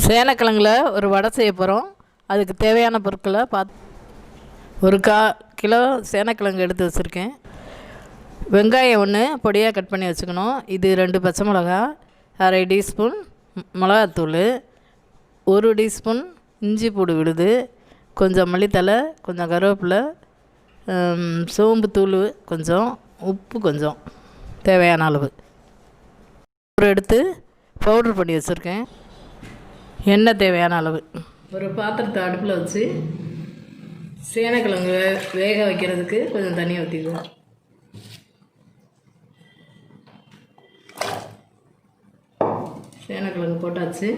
சேனக்கிழங்குல ஒரு வடை செய்ய போகிறோம். அதுக்கு தேவையான பொருட்களை ஒரு கிலோ சேனக்கிழங்கு எடுத்து வச்சுருக்கேன். வெங்காயம் ஒன்று பொடியாக கட் பண்ணி வச்சுக்கணும். இது 2 பச்சை மிளகா, அரை டீஸ்பூன் மிளகாத்தூள், 1 டீஸ்பூன் இஞ்சி பூடு விழுது, கொஞ்சம் மல்லித்தலை, கொஞ்சம் கருவேப்பிலை, சோம்பு தூள் கொஞ்சம், உப்பு கொஞ்சம், தேவையான அளவு எடுத்து பவுட்ரு பண்ணி வச்சுருக்கேன். எண்ணெய் தேவையான அளவு. ஒரு பாத்திரத்தை அடுப்பில் வச்சு சேனக்கிழங்கு வேக வைக்கிறதுக்கு கொஞ்சம் தண்ணி ஊற்றிக்குவோம். சேனக்கிழங்கு போட்டாச்சு.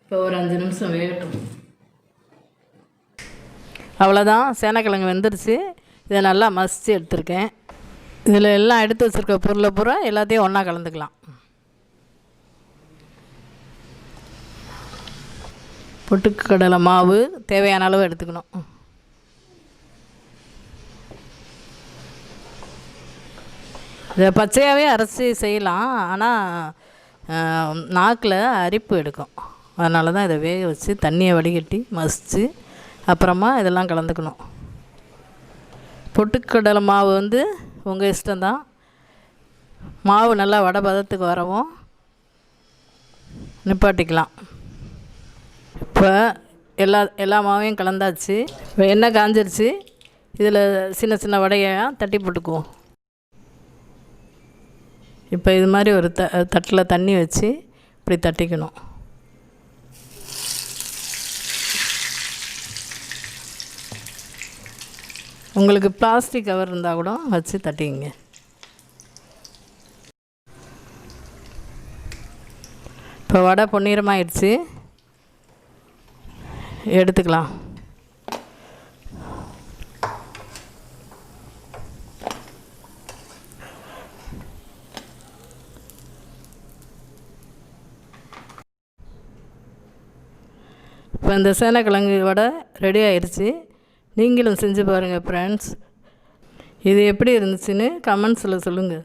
இப்போ ஒரு 5 நிமிஷம் வேகட்டும். அவ்வளோதான், சேனக்கிழங்கு வெந்துருச்சு. இதை நல்லா மசித்து எடுத்துருக்கேன். இதில் எல்லாம் எடுத்து வச்சுருக்க பொருளை பூரா எல்லாத்தையும் ஒன்றா கலந்துக்கலாம். பொட்டுக்கடலை மாவு தேவையான அளவு எடுத்துக்கணும். இதை பச்சையாகவே அரைச்சி செய்யலாம், ஆனால் நாக்கில் அரிப்பு எடுக்கும். அதனால தான் இதை வேக வச்சு தண்ணியை வடிகட்டி மசித்து அப்புறமா இதெல்லாம் கலந்துக்கணும். பொட்டுக்கடலை மாவு உங்கள் இஷ்டம்தான். மாவு நல்லா வடை பதத்துக்கு வரவும் நிப்பாட்டிக்கலாம். இப்போ எல்லா மாவையும் கலந்தாச்சு. இப்போ எண்ணெய் காஞ்சிருச்சு. இதில் சின்ன சின்ன வடையாக தட்டி போட்டுக்குவோம். இப்போ இது மாதிரி ஒரு தட்டில் தண்ணி வச்சு இப்படி தட்டிக்கணும். உங்களுக்கு பிளாஸ்டிக் கவர் இருந்தால் கூட வச்சு தட்டிங்க. இப்போ வடை பொன்னிறமாயிடுச்சு, எடுத்துக்கலாம். இப்போ இந்த சேனக்கிழங்கு வடை ரெடி ஆயிடுச்சு. நீங்களும் செஞ்சு பாருங்கள் ஃப்ரெண்ட்ஸ். இது எப்படி இருந்துச்சுன்னு கமெண்ட்ஸில் சொல்லுங்கள்.